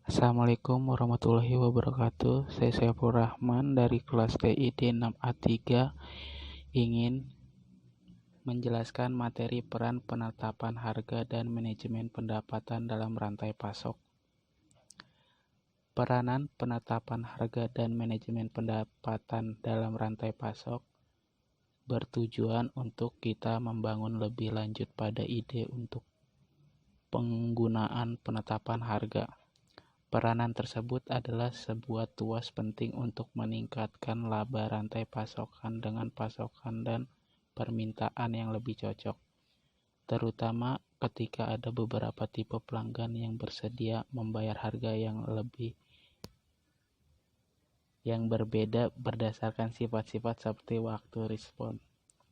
Assalamualaikum warahmatullahi wabarakatuh. Saya Saiful Rahman dari kelas TID 6A3 ingin menjelaskan materi peran penetapan harga dan manajemen pendapatan dalam rantai pasok. Peranan penetapan harga dan manajemen pendapatan dalam rantai pasok bertujuan untuk kita membangun lebih lanjut pada ide untuk penggunaan penetapan harga. Peranan tersebut adalah sebuah tuas penting untuk meningkatkan laba rantai pasokan dengan pasokan dan permintaan yang lebih cocok, terutama ketika ada beberapa tipe pelanggan yang bersedia membayar harga yang berbeda berdasarkan sifat-sifat seperti waktu respon.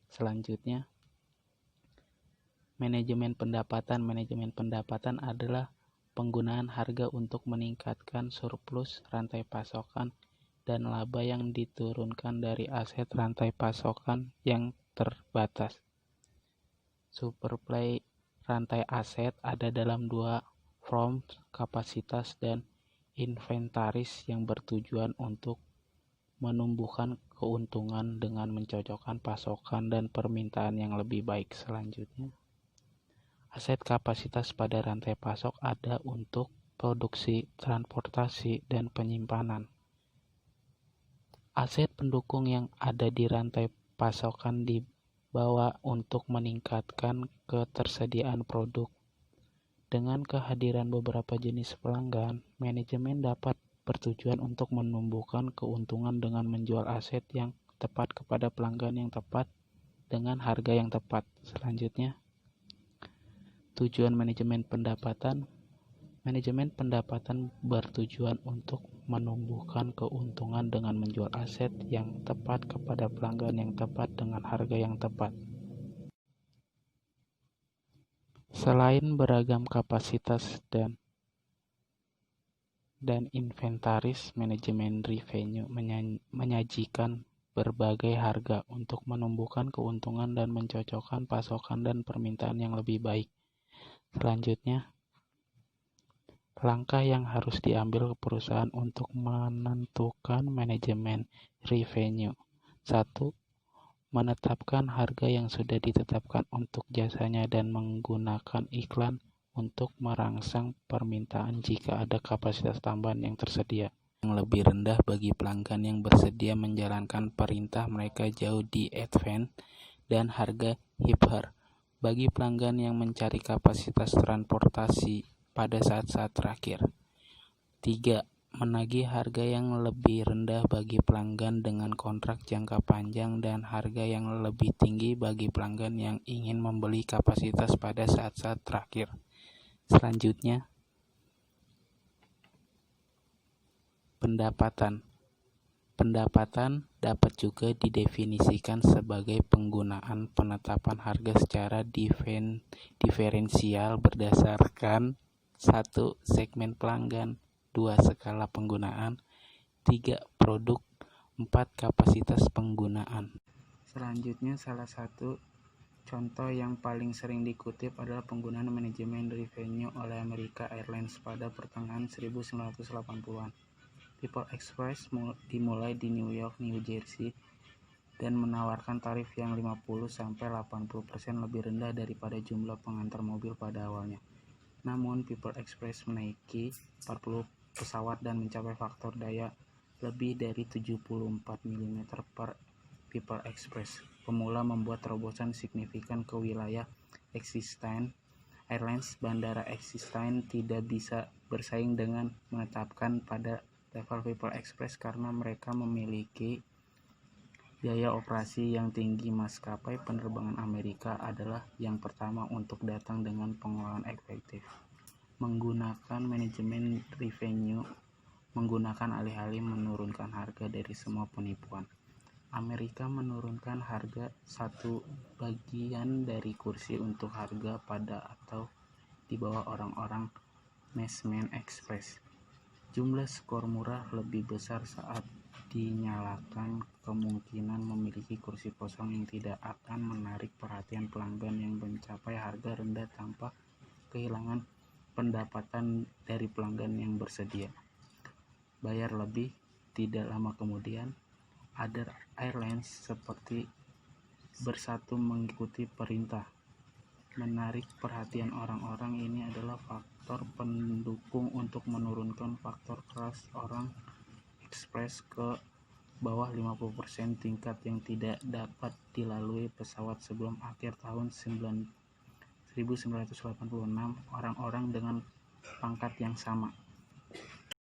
Selanjutnya, manajemen pendapatan. Manajemen pendapatan adalah penggunaan harga untuk meningkatkan surplus rantai pasokan dan laba yang diturunkan dari aset rantai pasokan yang terbatas. Superplay rantai aset ada dalam dua form, kapasitas dan inventaris, yang bertujuan untuk menumbuhkan keuntungan dengan mencocokkan pasokan dan permintaan yang lebih baik. Selanjutnya, aset kapasitas pada rantai pasok ada untuk produksi, transportasi, dan penyimpanan. Aset pendukung yang ada di rantai pasokan dibawa untuk meningkatkan ketersediaan produk. Dengan kehadiran beberapa jenis pelanggan, manajemen dapat bertujuan untuk menumbuhkan keuntungan dengan menjual aset yang tepat kepada pelanggan yang tepat dengan harga yang tepat. Selanjutnya, tujuan manajemen pendapatan. Manajemen pendapatan bertujuan untuk menumbuhkan keuntungan dengan menjual aset yang tepat kepada pelanggan yang tepat dengan harga yang tepat. Selain beragam kapasitas dan inventaris, manajemen revenue menyajikan berbagai harga untuk menumbuhkan keuntungan dan mencocokkan pasokan dan permintaan yang lebih baik. Selanjutnya, langkah yang harus diambil perusahaan untuk menentukan manajemen revenue. 1. Menetapkan harga yang sudah ditetapkan untuk jasanya dan menggunakan iklan untuk merangsang permintaan jika ada kapasitas tambahan yang tersedia. Yang lebih rendah bagi pelanggan yang bersedia menjalankan perintah mereka jauh di advance, dan harga hipher bagi pelanggan yang mencari kapasitas transportasi pada saat-saat terakhir. 3. Menagih harga yang lebih rendah bagi pelanggan dengan kontrak jangka panjang dan harga yang lebih tinggi bagi pelanggan yang ingin membeli kapasitas pada saat-saat terakhir. Selanjutnya, pendapatan. Pendapatan dapat juga didefinisikan sebagai penggunaan penetapan harga secara diferensial berdasarkan 1. Segmen pelanggan, 2. Skala penggunaan, 3. Produk, 4. Kapasitas penggunaan. Selanjutnya, salah satu contoh yang paling sering dikutip adalah penggunaan manajemen revenue oleh American Airlines pada pertengahan 1980-an. People Express dimulai di New York, New Jersey, dan menawarkan tarif yang 50-80% lebih rendah daripada jumlah pengantar mobil pada awalnya. Namun, People Express menaiki 40 pesawat dan mencapai faktor daya lebih dari 74 mm per People Express. Pemula membuat terobosan signifikan ke wilayah Existence Airlines. Bandara Existence tidak bisa bersaing dengan menetapkan pada level People Express karena mereka memiliki biaya operasi yang tinggi. Maskapai penerbangan Amerika adalah yang pertama untuk datang dengan pengelolaan efektif. Menggunakan manajemen revenue menggunakan alih-alih menurunkan harga dari semua penipuan. Amerika menurunkan harga satu bagian dari kursi untuk harga pada atau di bawah orang-orang Messman Express. Jumlah skor murah lebih besar saat dinyalakan kemungkinan memiliki kursi kosong yang tidak akan menarik perhatian pelanggan yang mencapai harga rendah tanpa kehilangan pendapatan dari pelanggan yang bersedia. Bayar lebih. Tidak lama kemudian, Other Airlines seperti bersatu mengikuti perintah. Menarik perhatian orang-orang ini adalah faktor pendukung untuk menurunkan faktor crash orang Express ke bawah 50%, tingkat yang tidak dapat dilalui pesawat sebelum akhir tahun 1986. Orang-orang dengan pangkat yang sama